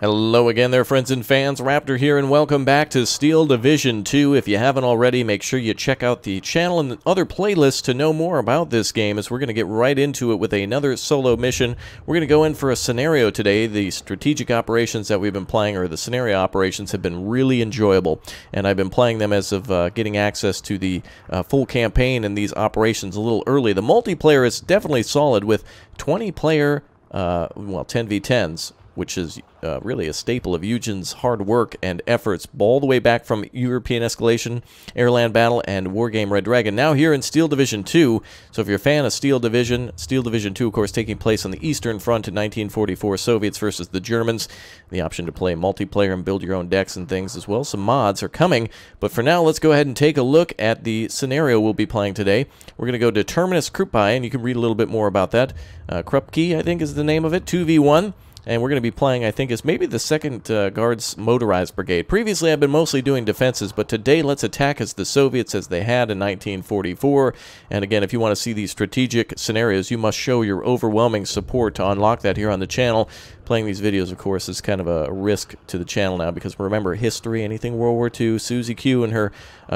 Hello again there, friends and fans. Raptor here, and welcome back to Steel Division 2. If you haven't already, make sure you check out the channel and the other playlists to know more about this game, as we're going to get right into it with another solo mission. We're going to go in for a scenario today. The strategic operations that we've been playing, or the scenario operations, have been really enjoyable, and I've been playing them as of getting access to the full campaign and these operations a little early. The multiplayer is definitely solid with 20-player, 10v10s, which is really a staple of Eugen's hard work and efforts all the way back from European Escalation, Airland Battle, and Wargame Red Dragon. Now here in Steel Division 2, so if you're a fan of Steel Division 2, of course, taking place on the Eastern Front in 1944, Soviets versus the Germans. The option to play multiplayer and build your own decks and things as well. Some mods are coming, but for now, let's go ahead and take a look at the scenario we'll be playing today. We're going to go Determinus Krupai, and you can read a little bit more about that. Krupke, I think is the name of it, 2v1. And we're going to be playing, I think, is maybe the 2nd Guards Motorized Brigade. Previously, I've been mostly doing defenses, but today let's attack as the Soviets as they had in 1944. And again, if you want to see these strategic scenarios, you must show your overwhelming support to unlock that here on the channel. Playing these videos, of course, is kind of a risk to the channel now, because remember, history, anything World War II, Susie Q and her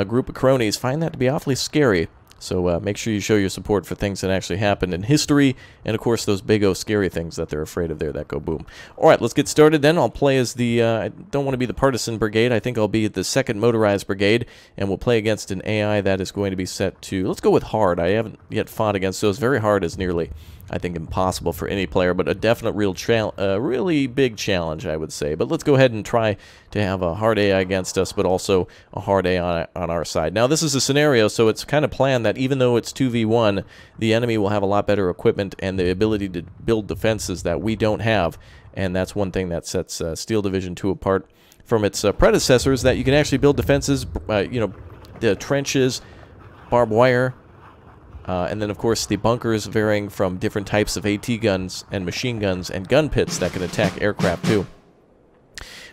group of cronies find that to be awfully scary. So make sure you show your support for things that actually happened in history, and of course those big scary things that they're afraid of there that go boom. Alright, let's get started then. I'll play as the, I don't want to be the Partisan Brigade, I think I'll be the 2nd Motorized Brigade, and we'll play against an AI that is going to be set to, let's go with hard. I haven't yet fought against those. Very hard is nearly, I think, impossible for any player, but a definite really big challenge, I would say. But let's go ahead and try to have a hard AI against us, but also a hard AI on our side. Now, this is a scenario, so it's kind of planned that even though it's 2v1, the enemy will have a lot better equipment and the ability to build defenses that we don't have, and that's one thing that sets Steel Division 2 apart from its predecessors, that you can actually build defenses, the trenches, barbed wire, and then, of course, the bunkers varying from different types of AT guns and machine guns and gun pits that can attack aircraft, too.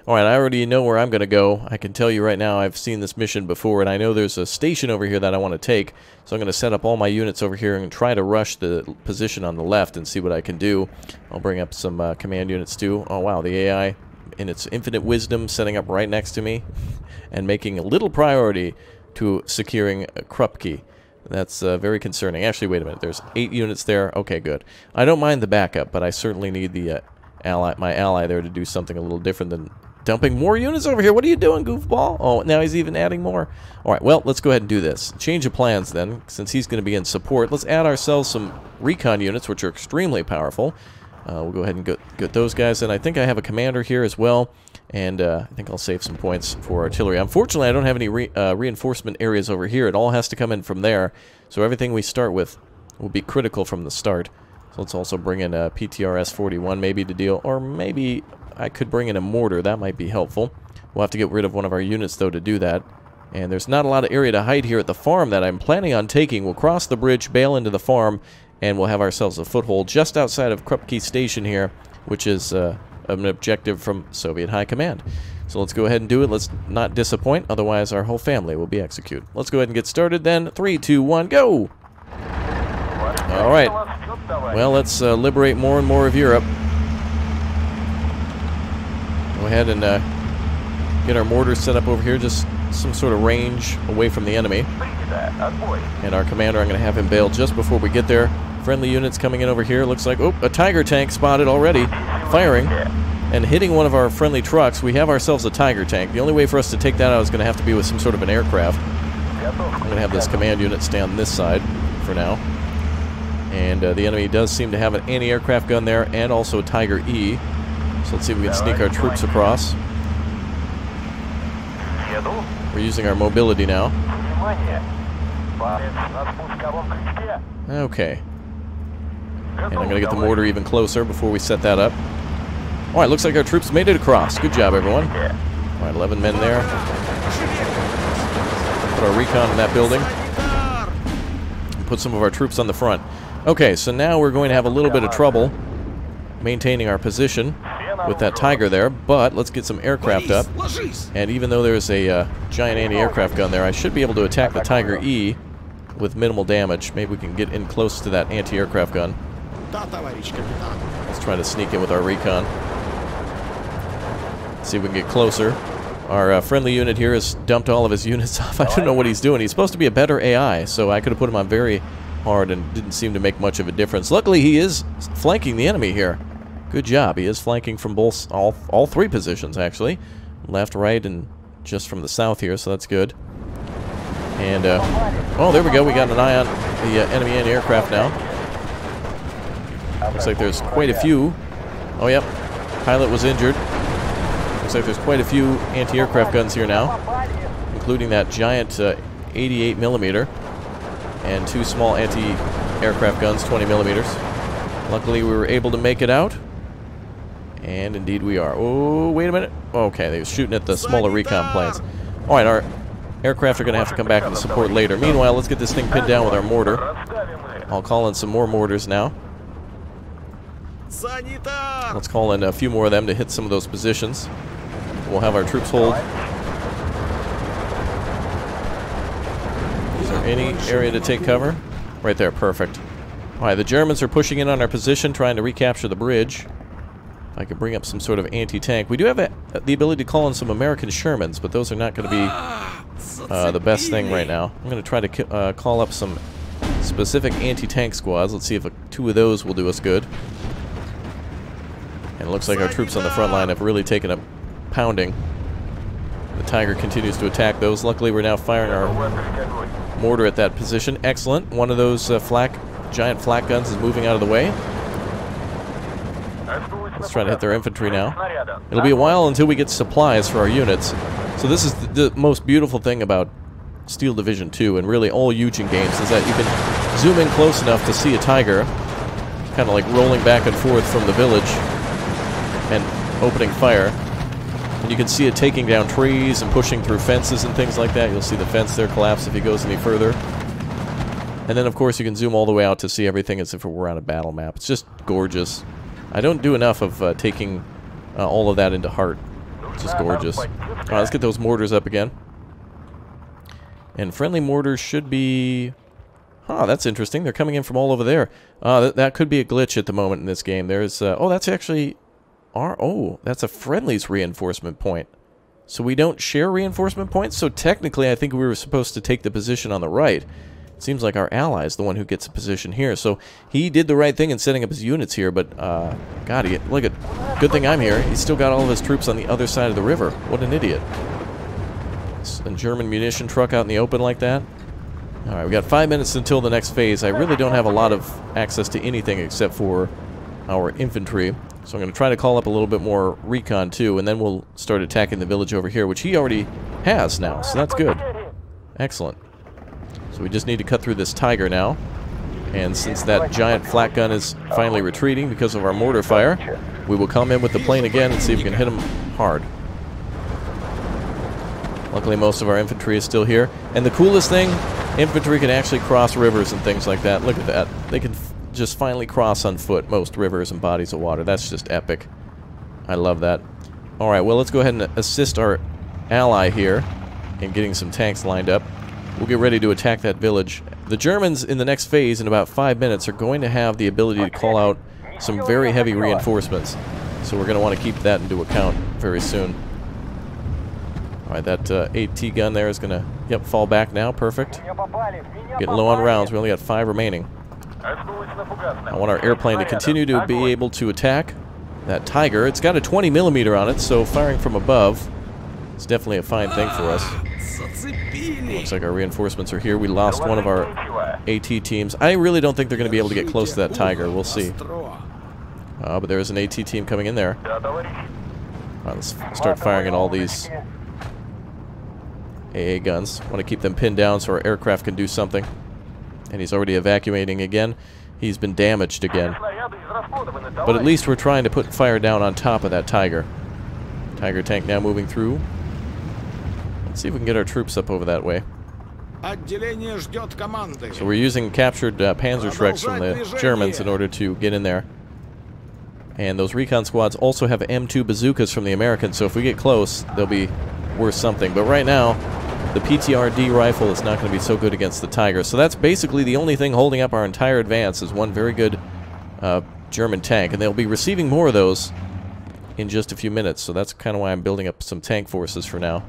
Alright, I already know where I'm going to go. I can tell you right now I've seen this mission before, and I know there's a station over here that I want to take. So I'm going to set up all my units over here and try to rush the position on the left and see what I can do. I'll bring up some command units, too. Oh, wow, the AI, in its infinite wisdom, setting up right next to me and making a little priority to securing Krupke. That's very concerning. Actually, wait a minute. There's 8 units there. Okay, good. I don't mind the backup, but I certainly need the my ally there to do something a little different than dumping more units over here. What are you doing, goofball? Oh, now he's even adding more. All right, well, let's go ahead and do this. Change of plans, then, since he's going to be in support. Let's add ourselves some recon units, which are extremely powerful. We'll go ahead and get those guys. And I think I have a commander here as well. And I think I'll save some points for artillery. Unfortunately, I don't have any reinforcement areas over here. It all has to come in from there. So everything we start with will be critical from the start. So let's also bring in a PTRS-41 maybe to deal. Or maybe I could bring in a mortar. That might be helpful. We'll have to get rid of one of our units, though, to do that. And there's not a lot of area to hide here at the farm that I'm planning on taking. We'll cross the bridge, bail into the farm, and we'll have ourselves a foothold just outside of Krupke Station here, which is an objective from Soviet High Command. So let's go ahead and do it. Let's not disappoint, otherwise our whole family will be executed. Let's go ahead and get started then. 3, 2, 1, go! Alright. Well, let's liberate more and more of Europe. Go ahead and get our mortars set up over here, just some sort of range away from the enemy. And our commander, I'm going to have him bail just before we get there. Friendly units coming in over here. Looks like, oh, a Tiger tank spotted already, firing and hitting one of our friendly trucks. We have ourselves a Tiger tank. The only way for us to take that out is going to have to be with some sort of an aircraft. I'm going to have this command unit stay on this side for now. And the enemy does seem to have an anti-aircraft gun there and also a Tiger E. So let's see if we can sneak our troops across. We're using our mobility now. Okay. And I'm going to get the mortar even closer before we set that up. Alright, looks like our troops made it across. Good job, everyone. Alright, 11 men there. Put our recon in that building. And put some of our troops on the front. Okay, so now we're going to have a little bit of trouble maintaining our position with that Tiger there, but let's get some aircraft up. And even though there's a giant anti-aircraft gun there, I should be able to attack the Tiger E with minimal damage. Maybe we can get in close to that anti-aircraft gun. Let's try to sneak in with our recon. Let's see if we can get closer. Our friendly unit here has dumped all of his units off. I don't know what he's doing. He's supposed to be a better AI, so I could have put him on very hard and didn't seem to make much of a difference. Luckily, he is flanking the enemy here. Good job. He is flanking from both all three positions, actually. Left, right, and just from the south here, so that's good. And, oh, there we go. We got an eye on the enemy anti-aircraft now. Looks like there's quite a few. Oh, yep. Pilot was injured. Looks like there's quite a few anti-aircraft guns here now, including that giant 88 millimeter and 2 small anti-aircraft guns, 20 millimeters. Luckily, we were able to make it out. And indeed we are. Oh, wait a minute. Okay, they were shooting at the smaller recon planes. Alright, our aircraft are going to have to come back and support later. Meanwhile, let's get this thing pinned down with our mortar. I'll call in some more mortars now. Let's call in a few more of them to hit some of those positions. We'll have our troops hold. Is there any area to take cover? Right there, perfect. Alright, the Germans are pushing in on our position, trying to recapture the bridge. I could bring up some sort of anti-tank. We do have the ability to call in some American Shermans, but those are not going to be the best thing right now. I'm going to try to call up some specific anti-tank squads. Let's see if 2 of those will do us good. And it looks like our troops on the front line have really taken a pounding. The Tiger continues to attack those. Luckily, we're now firing our mortar at that position. Excellent. One of those giant flak guns is moving out of the way. Let's try to hit their infantry now. It'll be a while until we get supplies for our units. So this is the most beautiful thing about Steel Division 2 and really all Eugen games is that you can zoom in close enough to see a Tiger kind of like rolling back and forth from the village and opening fire. And you can see it taking down trees and pushing through fences and things like that. You'll see the fence there collapse if he goes any further. And then, of course, you can zoom all the way out to see everything as if it were on a battle map. It's just gorgeous. I don't do enough of taking all of that into heart. It's just gorgeous. Alright, let's get those mortars up again. And friendly mortars should be... Huh, that's interesting. They're coming in from all over there. That could be a glitch at the moment in this game. There's... oh, that's actually... Oh, that's a friendly's reinforcement point. So we don't share reinforcement points? So technically, I think we were supposed to take the position on the right. Seems like our ally is the one who gets a position here. So he did the right thing in setting up his units here, but God, look at, good thing I'm here. He's still got all of his troops on the other side of the river. What an idiot. A German munition truck out in the open like that. Alright, we got 5 minutes until the next phase. I really don't have a lot of access to anything except for our infantry. So I'm going to try to call up a little bit more recon too, and then we'll start attacking the village over here, which he already has now, so that's good. Excellent. So we just need to cut through this Tiger now. And since that giant flak gun is finally retreating because of our mortar fire, we will come in with the plane again and see if we can hit him hard. Luckily, most of our infantry is still here. And the coolest thing, infantry can actually cross rivers and things like that. Look at that. They can just finally cross on foot most rivers and bodies of water. That's just epic. I love that. Alright, well, let's go ahead and assist our ally here in getting some tanks lined up. We'll get ready to attack that village. The Germans, in the next phase, in about 5 minutes, are going to have the ability to call out some very heavy reinforcements. So we're going to want to keep that into account very soon. Alright, that 8T gun there is going to, yep, fall back now. Perfect. Getting low on rounds. We only got 5 remaining. I want our airplane to continue to be able to attack that Tiger. It's got a 20 millimeter on it, so firing from above is definitely a fine thing for us. Looks like our reinforcements are here. We lost one of our AT teams. I really don't think they're going to be able to get close to that Tiger. We'll see. But there is an AT team coming in there. Let's start firing at all these AA guns. Want to keep them pinned down so our aircraft can do something. And he's already evacuating again. He's been damaged again. But at least we're trying to put fire down on top of that Tiger. Tiger tank now moving through. Let's see if we can get our troops up over that way. So we're using captured Panzerschrecks from the Germans in order to get in there. And those recon squads also have M2 bazookas from the Americans, so if we get close, they'll be worth something. But right now, the PTRD rifle is not going to be so good against the Tiger. So that's basically the only thing holding up our entire advance is one very good German tank. And they'll be receiving more of those in just a few minutes, so that's kind of why I'm building up some tank forces for now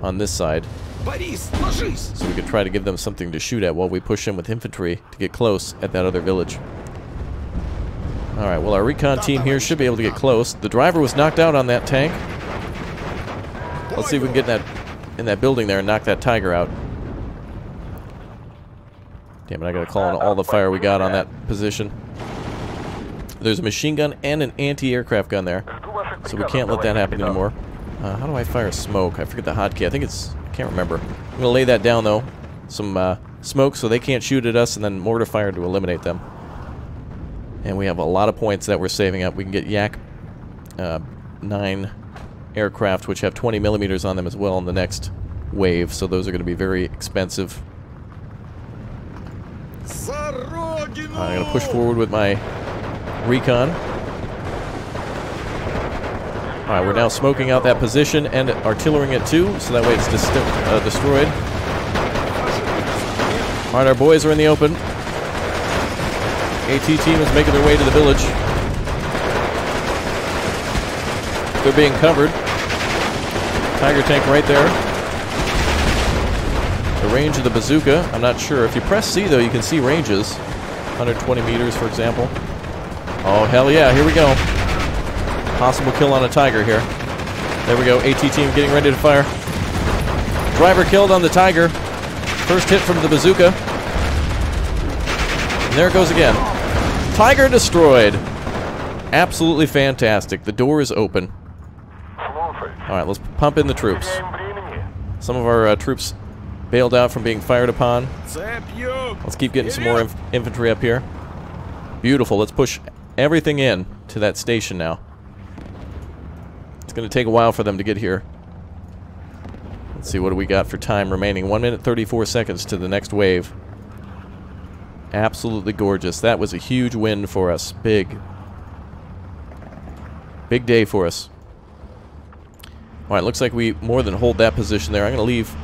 on this side. So we could try to give them something to shoot at while we push in with infantry to get close at that other village. Alright, well our recon team here should be able to get close. The driver was knocked out on that tank. Let's see if we can get in that building there and knock that Tiger out. Damn it, I gotta call in all the fire we got on that position. There's a machine gun and an anti-aircraft gun there, so we can't let that happen anymore. How do I fire smoke? I forget the hotkey. I can't remember. I'm gonna lay that down though. Some smoke so they can't shoot at us, and then mortar fire to eliminate them. And we have a lot of points that we're saving up. We can get Yak 9 aircraft, which have 20 millimeters on them as well in the next wave, so those are going to be very expensive. I'm going to push forward with my recon. Alright, we're now smoking out that position and artillerying it too, so that way it's destroyed. Alright, our boys are in the open. AT team is making their way to the village. They're being covered. Tiger tank right there. The range of the bazooka, I'm not sure. If you press C though, you can see ranges. 120 meters, for example. Oh, hell yeah, here we go. Possible kill on a Tiger here. There we go, AT team getting ready to fire. Driver killed on the Tiger. First hit from the bazooka. And there it goes again. Tiger destroyed. Absolutely fantastic. The door is open. Alright, let's pump in the troops. Some of our troops bailed out from being fired upon. Let's keep getting some more infantry up here. Beautiful. Let's push everything in to that station now. It's going to take a while for them to get here. Let's see, what do we got for time remaining? 1 minute 34 seconds to the next wave. Absolutely gorgeous. That was a huge win for us. Big day for us. Alright, looks like we more than hold that position there. I'm going to leave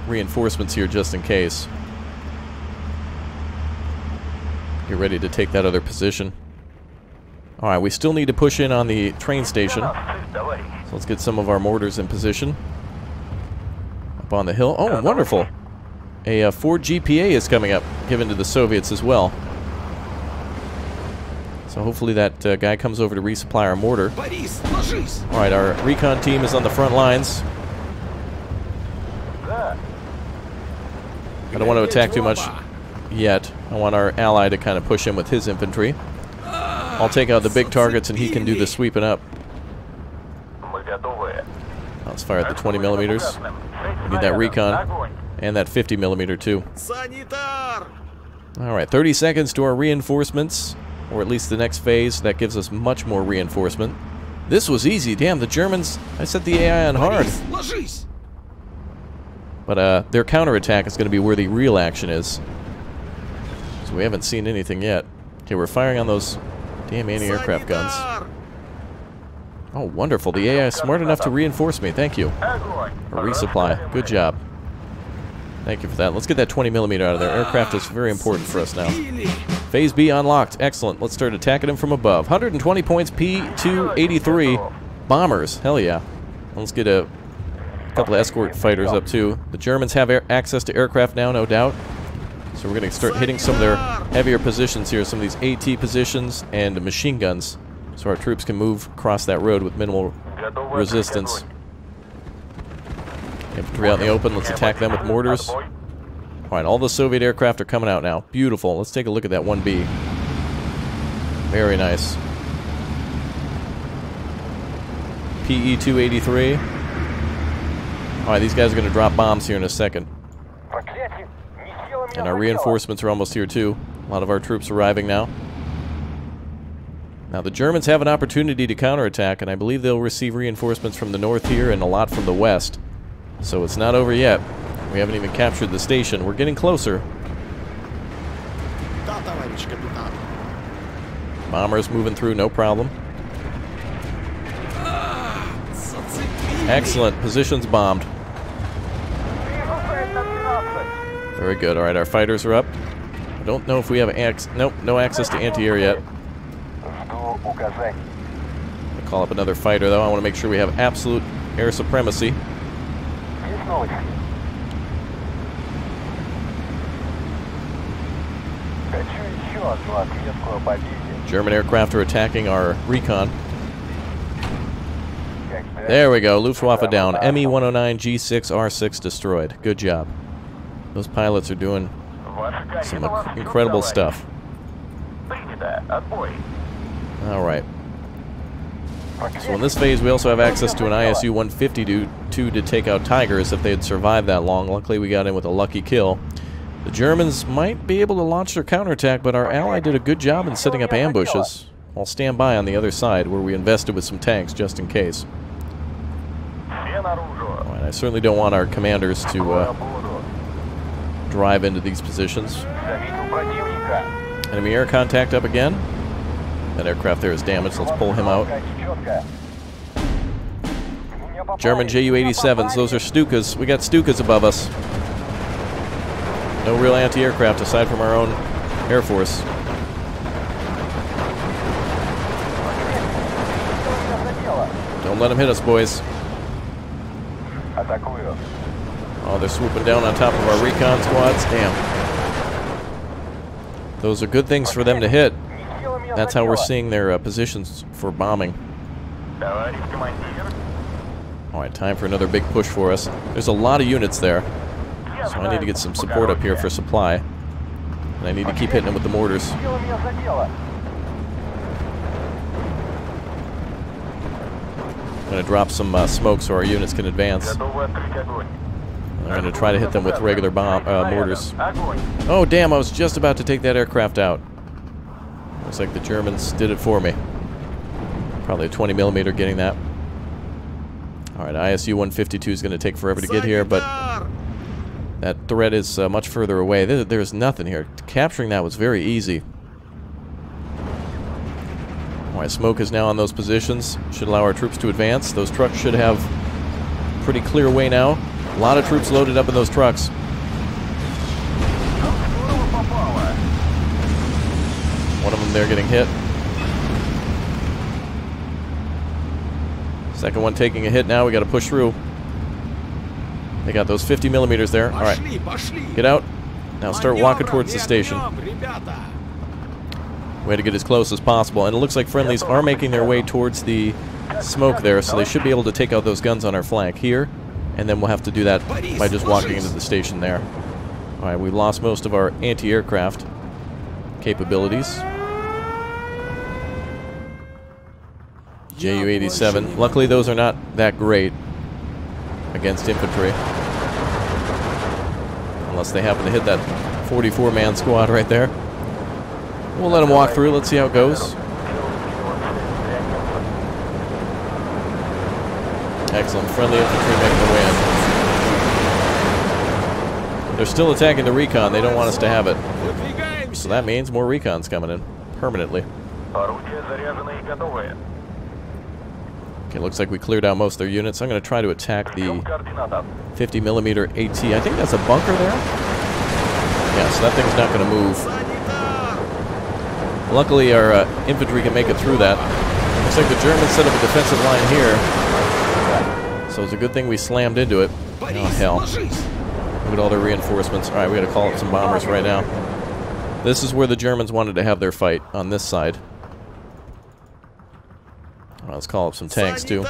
reinforcements here just in case. Get ready to take that other position. Alright, we still need to push in on the train station. So let's get some of our mortars in position. Up on the hill. Oh, wonderful. A Ford GPA is coming up, given to the Soviets as well. So hopefully that guy comes over to resupply our mortar. Alright, our recon team is on the front lines. I don't want to attack too much yet. I want our ally to kind of push in with his infantry. I'll take out the big targets and he can do the sweeping up. Let's fire at the 20 millimeters. We need that recon. And that 50 millimeter too. Alright, 30 seconds to our reinforcements. Or at least the next phase. That gives us much more reinforcement. This was easy. Damn, the Germans, I set the AI on hard. But their counterattack is going to be where the real action is. So we haven't seen anything yet. Okay, we're firing on those damn anti-aircraft guns. Oh, wonderful. The AI is smart enough to reinforce me. Thank you. Or resupply. Good job. Thank you for that. Let's get that 20 millimeter out of there. Aircraft is very important for us now. Phase B unlocked. Excellent. Let's start attacking them from above. 120 points, P283. Bombers. Hell yeah. Let's get a couple of escort fighters up too. The Germans have access to aircraft now, no doubt. So we're going to start hitting some of their heavier positions here. Some of these AT positions and machine guns. So our troops can move across that road with minimal resistance. Infantry out in the open. Let's attack them with mortars. Alright, all the Soviet aircraft are coming out now. Beautiful. Let's take a look at that 1B. Very nice. PE-283. Alright, these guys are going to drop bombs here in a second. And our reinforcements are almost here too. A lot of our troops arriving now. Now the Germans have an opportunity to counterattack, and I believe they'll receive reinforcements from the north here and a lot from the west. So it's not over yet. We haven't even captured the station. We're getting closer. Bombers moving through, no problem. Excellent. Positions bombed. Very good. Alright, our fighters are up. I don't know if we have no access to anti-air yet. Call up another fighter, though. I want to make sure we have absolute air supremacy. German aircraft are attacking our recon. There we go. Luftwaffe down. Me-109 G6 R6 destroyed. Good job. Those pilots are doing some incredible stuff. Alright. So in this phase we also have access to an ISU-152 to take out Tigers if they had survived that long. Luckily we got in with a lucky kill. The Germans might be able to launch their counterattack, but our ally did a good job in setting up ambushes. I'll stand by on the other side where we invested with some tanks just in case. Alright, I certainly don't want our commanders to drive into these positions. Enemy air contact up again. That aircraft there is damaged. Let's pull him out. German Ju-87s. Those are Stukas. We got Stukas above us. No real anti-aircraft aside from our own Air Force. Don't let them hit us, boys. Oh, they're swooping down on top of our recon squads. Damn. Those are good things for them to hit. That's how we're seeing their positions for bombing. Alright, time for another big push for us. There's a lot of units there. So I need to get some support up here for supply. And I need to keep hitting them with the mortars. I'm going to drop some smoke so our units can advance. I'm going to try to hit them with regular mortars. Oh, damn, I was just about to take that aircraft out. Looks like the Germans did it for me. Probably a 20mm getting that. Alright, ISU-152 is going to take forever to get here, but that threat is much further away. There's nothing here. Capturing that was very easy. Alright, smoke is now on those positions. Should allow our troops to advance. Those trucks should have a pretty clear way now. A lot of troops loaded up in those trucks. One of them there getting hit. Second one taking a hit now. We got to push through. They got those 50mm there. Alright. Get out. Now start walking towards the station. We had to get as close as possible. And it looks like friendlies are making their way towards the smoke there, so they should be able to take out those guns on our flank here. And then we'll have to do that by just walking into the station there. Alright, we lost most of our anti-aircraft capabilities. Ju-87. Luckily those are not that great against infantry. Unless they happen to hit that 44-man squad right there. We'll let them walk through. Let's see how it goes. Excellent. Friendly infantry making the win. They're still attacking the recon. They don't want us to have it. So that means more recons coming in. Permanently. Okay, looks like we cleared out most of their units. I'm going to try to attack the 50mm AT. I think that's a bunker there. Yeah, so that thing's not going to move. Luckily, our infantry can make it through that. Looks like the Germans set up a defensive line here. So it's a good thing we slammed into it. Oh, hell. Look at all their reinforcements. Alright, we got to call up some bombers right now. This is where the Germans wanted to have their fight, on this side. Well, let's call up some tanks, too.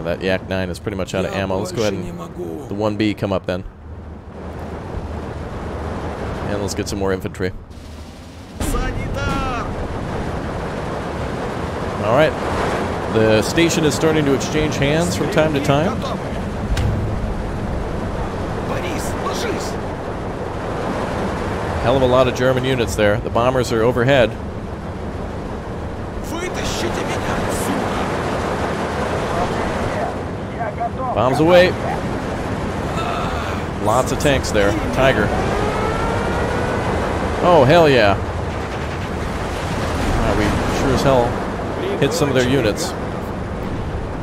That Yak-9 is pretty much out of ammo. Let's go ahead and the 1B come up then. And let's get some more infantry. Alright. The station is starting to exchange hands from time to time. Hell of a lot of German units there. The bombers are overhead. Bombs away. Lots of tanks there. Tiger. Oh, hell yeah. We sure as hell hit some of their units.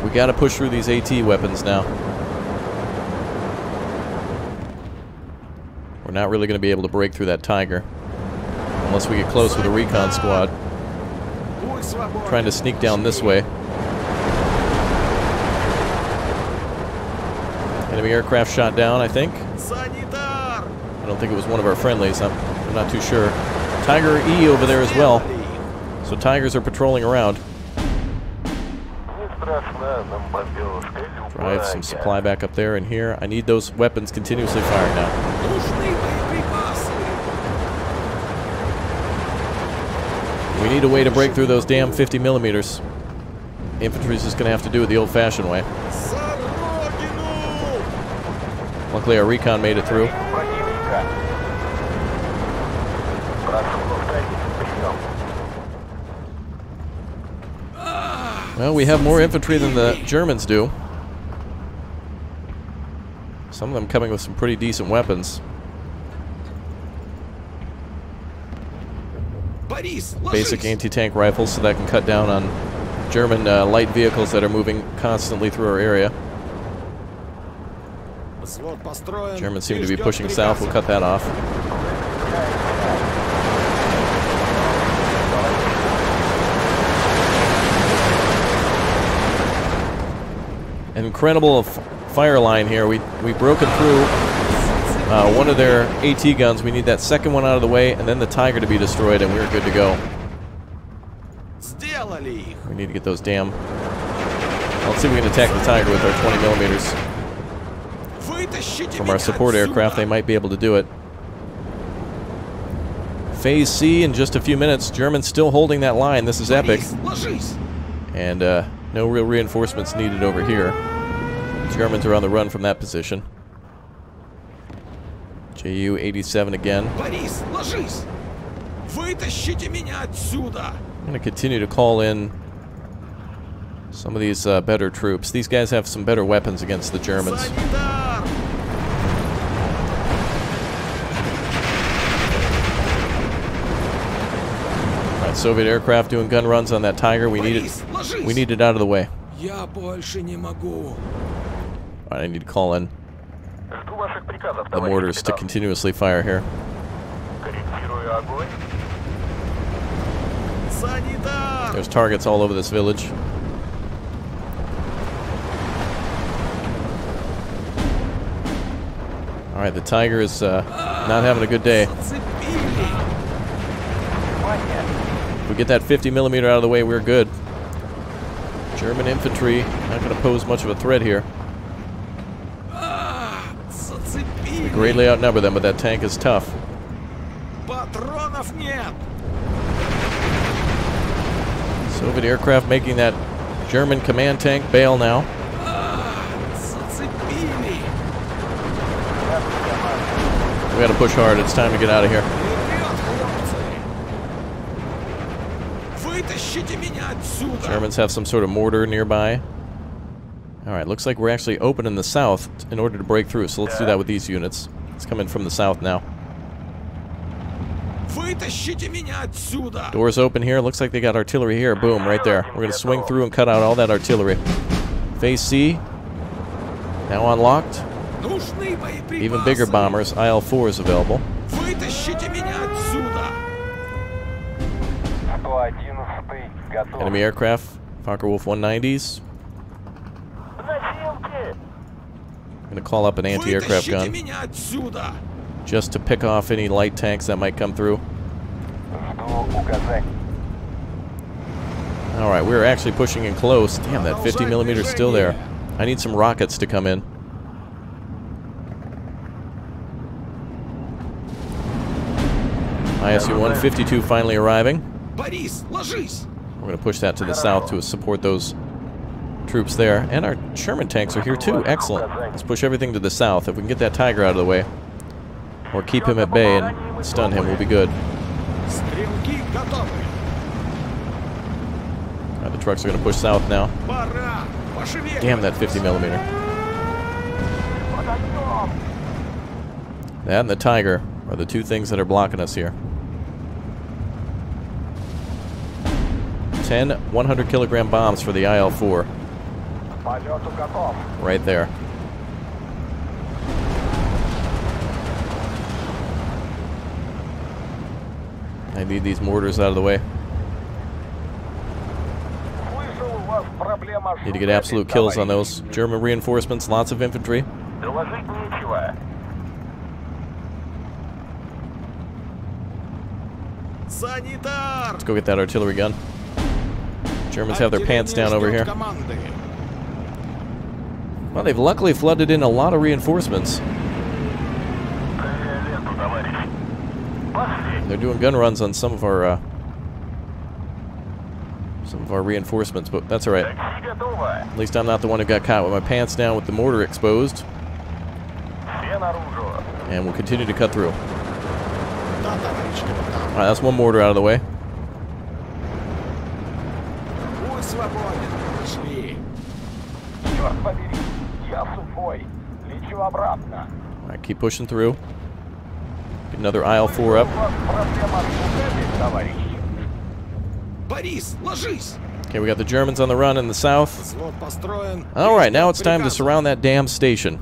We gotta push through these AT weapons now. not really going to be able to break through that Tiger. Unless we get close with a recon squad. Trying to sneak down this way. Enemy aircraft shot down, I think. I don't think it was one of our friendlies. I'm not too sure. Tiger E over there as well. So Tigers are patrolling around. Drive some supply back up there and here. I need those weapons continuously firing now. We need a way to break through those damn 50 millimeters. Infantry's just going to have to do it the old-fashioned way. Luckily our recon made it through. Well, we have more infantry than the Germans do. Some of them coming with some pretty decent weapons. Basic anti-tank rifles, so that can cut down on German light vehicles that are moving constantly through our area. Germans seem to be pushing south. We'll cut that off. An incredible fire line here. We've broken through one of their AT guns. We need that second one out of the way, and then the Tiger to be destroyed, and we're good to go. We need to get those damn... Let's see if we can attack the Tiger with our 20 millimeters. From our support aircraft, they might be able to do it. Phase C in just a few minutes. Germans still holding that line. This is epic. And no real reinforcements needed over here. Germans are on the run from that position. Ju-87 again. I'm going to continue to call in some of these better troops. These guys have some better weapons against the Germans. Alright, Soviet aircraft doing gun runs on that Tiger. We need it out of the way. Alright, I need to call in the mortars to continuously fire here. There's targets all over this village. Alright, the Tiger is not having a good day. If we get that 50 millimeter out of the way, we're good. German infantry not going to pose much of a threat here. We greatly outnumber them, but that tank is tough. Soviet aircraft making that German command tank bail now. We gotta push hard. It's time to get out of here. Germans have some sort of mortar nearby. Alright, looks like we're actually open in the south in order to break through, so let's do that with these units. It's coming from the south now. Doors open here. Looks like they got artillery here. Boom, right there. We're going to swing through and cut out all that artillery. Phase C. Now unlocked. Even bigger bombers. IL-4 is available. Enemy aircraft. Focke-Wulf 190s. I'm going to call up an anti-aircraft gun just to pick off any light tanks that might come through. Alright, we're actually pushing in close. Damn, that 50 millimeter is still there. I need some rockets to come in. ISU-152 finally arriving. We're going to push that to the south to support those troops there. And our Sherman tanks are here too. Excellent. Let's push everything to the south. If we can get that Tiger out of the way, or keep him at bay and stun him, we'll be good. Right, the trucks are going to push south now. Damn, that 50 millimeter. That and the Tiger are the two things that are blocking us here. 10 100 kilogram bombs for the IL-4. Right there. I need these mortars out of the way. Need to get absolute kills on those German reinforcements. Lots of infantry. Let's go get that artillery gun. Germans have their pants down over here. Well, they've luckily flooded in a lot of reinforcements. They're doing gun runs on some of our reinforcements, but that's alright. At least I'm not the one who got caught with my pants down with the mortar exposed. And we'll continue to cut through. Alright, that's one mortar out of the way. Alright, keep pushing through. Get another aisle 4 up. Okay, we got the Germans on the run in the south. Alright, now it's time to surround that damn station.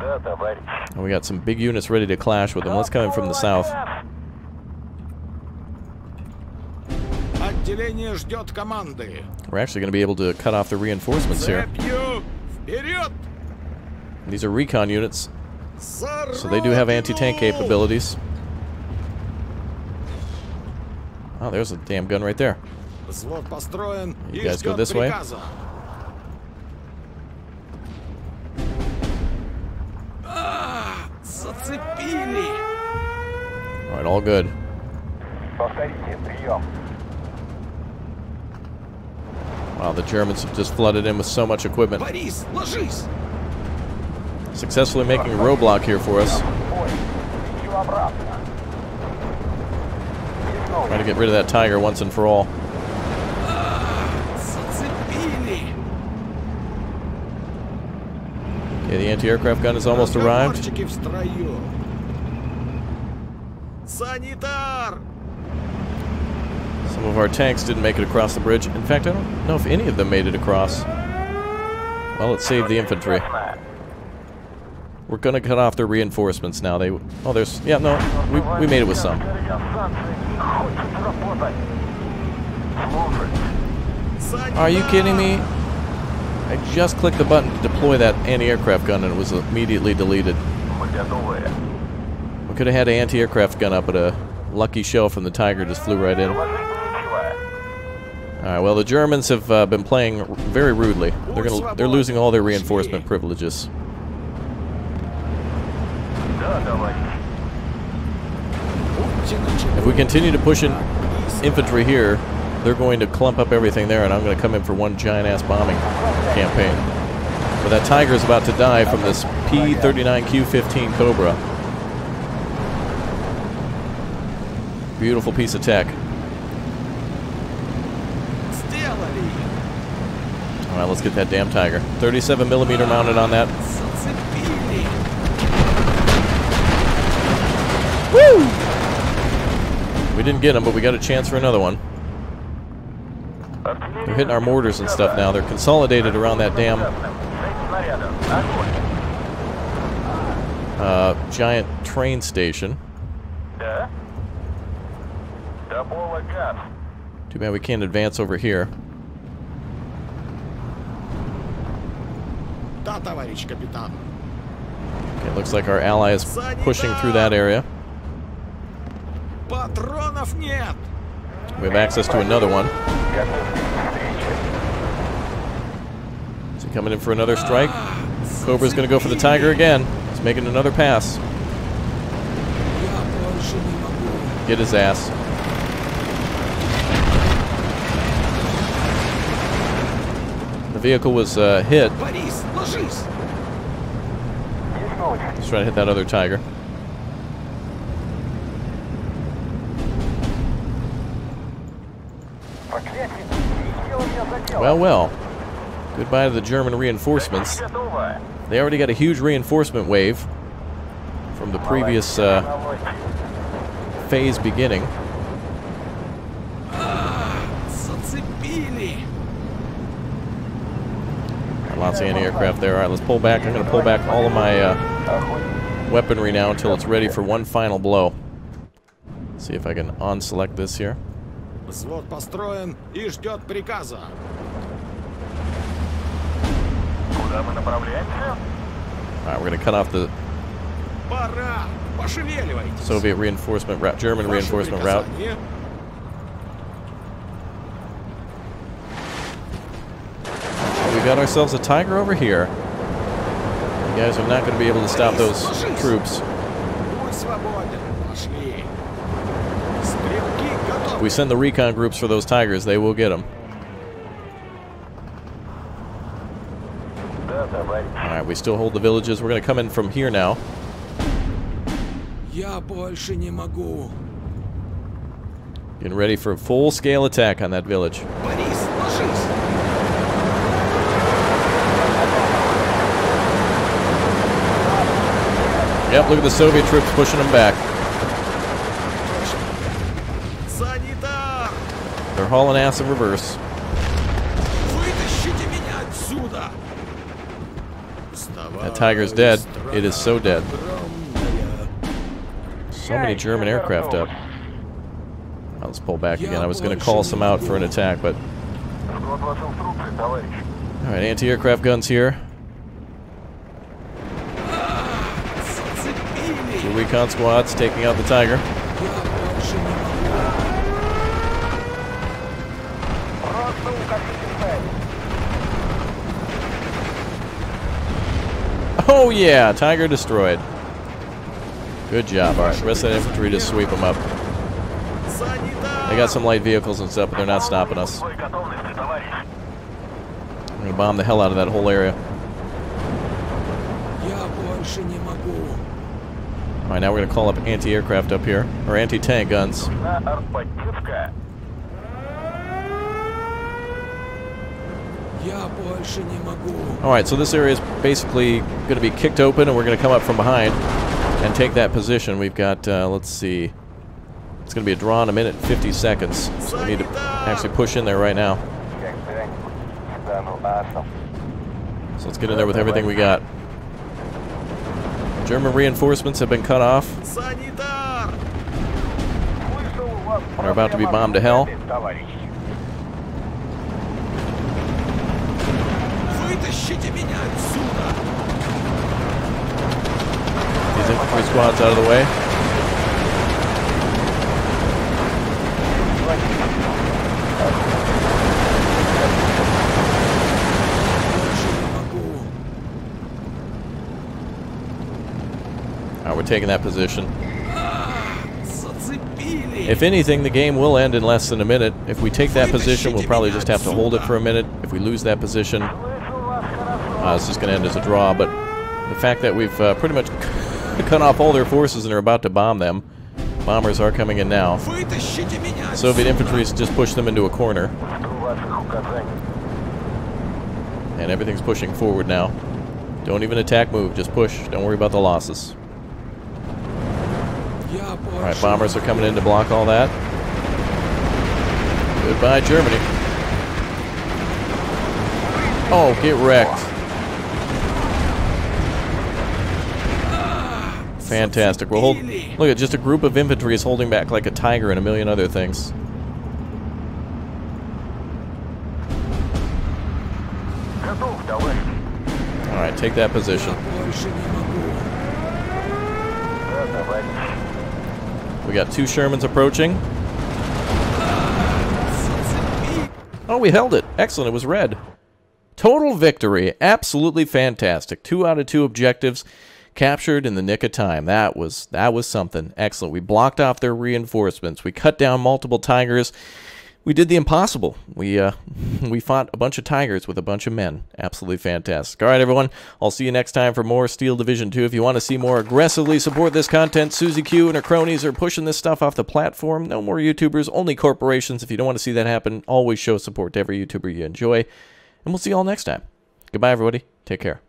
And we got some big units ready to clash with them. Let's come in from the south. We're actually going to be able to cut off the reinforcements here. These are recon units, so they do have anti-tank capabilities. Oh, there's a damn gun right there. You guys go this way. Alright, all good. Wow, the Germans have just flooded in with so much equipment. Successfully making a roadblock here for us. Trying to get rid of that Tiger once and for all. Okay, the anti-aircraft gun has almost arrived. Some of our tanks didn't make it across the bridge. In fact, I don't know if any of them made it across. Well, it saved the infantry. We're gonna cut off their reinforcements now. Oh, there's... Yeah, no, we made it with some. Are you kidding me? I just clicked the button to deploy that anti-aircraft gun and it was immediately deleted. We could have had an anti-aircraft gun up, but a lucky shell from the Tiger just flew right in. Alright, well, the Germans have been playing very rudely. They're losing all their reinforcement privileges. If we continue to push in infantry here, they're going to clump up everything there, and I'm going to come in for one giant-ass bombing campaign. But that Tiger is about to die from this P-39Q-15 Cobra. Beautiful piece of tech. Alright, let's get that damn Tiger. 37mm mounted on that. Woo! We didn't get him, but we got a chance for another one. They're hitting our mortars and stuff now. They're consolidated around that damn giant train station. Too bad we can't advance over here. Okay, looks like our ally is pushing through that area. We have access to another one. Is he coming in for another strike? Cobra's going to go for the Tiger again. He's making another pass. Get his ass. The vehicle was hit. Let's try to hit that other Tiger. Well, well. Goodbye to the German reinforcements. They already got a huge reinforcement wave from the previous phase beginning. Lots of anti-aircraft there. Alright, let's pull back. I'm going to pull back all of my weaponry now until it's ready for one final blow. See if I can unselect this here. Взвод построен и ждет приказа. Куда мы направляемся? Alright, we're going to cut off the Пора! Пошевеливайтесь! Soviet reinforcement route, German Ваше reinforcement route. приказание. We got ourselves a Tiger over here. You guys are not going to be able to stop those troops. Будь свободен. Пошли. Стрелки готовы. If we send the recon groups for those Tigers, they will get them. Да, товарищ. Alright, we still hold the villages. We're going to come in from here now. Я больше не могу. Getting ready for a full-scale attack on that village. Борис, ложись! Yep, look at the Soviet troops pushing them back. Санитар! They're hauling ass in reverse. Вытащите меня отсюда! That Tiger's dead. It is so dead. So many German aircraft up. Let's pull back again. I was going to call some out for an attack, but... Ждут вас инструкции, товарищ. Alright, anti-aircraft guns here. Two recon squads taking out the Tiger. Просто укатите цель. Oh yeah, Tiger destroyed. Good job. Alright, the rest of that infantry just sweep them up. They got some light vehicles and stuff, but they're not stopping us. Боевой готовности, товарищ. I'm going to bomb the hell out of that whole area. Я больше не могу. Alright, now we're going to call up anti-aircraft up here. Or anti-tank guns. На артподдержка. Я больше не могу. Alright, so this area is basically going to be kicked open, and we're going to come up from behind and take that position. We've got, let's see, it's going to be a draw in a minute and 50 seconds. So we need to actually push in there right now. So let's get in there with everything we got. German reinforcements have been cut off. Санитар! They're about to be bombed to hell. Вытащите меня отсюда! These infantry squads out of the way. Alright, we're taking that position. Зацепили! If anything, the game will end in less than a minute. If we take that position, we'll probably just have to hold it for a minute. If we lose that position, it's just going to end as a draw. But the fact that we've pretty much cut off all their forces and are about to bomb them, bombers are coming in now. Вытащите меня Soviet отсюда! infantry's just pushed them into a corner, Жду ваших указаний. and everything's pushing forward now. Don't even attack, move, just push. Don't worry about the losses. Я больше Alright, bombers are coming in to block all that. Goodbye, Germany. Oh, get wrecked. Fantastic. We'll hold. Look at just a group of infantry is holding back like a tiger and a million other things. Готов, товарищ. Alright, take that position. больше не могу. Да, товарищ. We got two Shermans approaching. Oh, we held it. Excellent. It was red. Total victory. Absolutely fantastic. 2 out of 2 objectives captured in the nick of time. That was something. Excellent. We blocked off their reinforcements. We cut down multiple Tigers. We did the impossible. We fought a bunch of Tigers with a bunch of men. Absolutely fantastic. All right, everyone. I'll see you next time for more Steel Division 2. If you want to see more aggressively support this content, Susie Q and her cronies are pushing this stuff off the platform. No more YouTubers, only corporations. If you don't want to see that happen, always show support to every YouTuber you enjoy. And we'll see you all next time. Goodbye, everybody. Take care.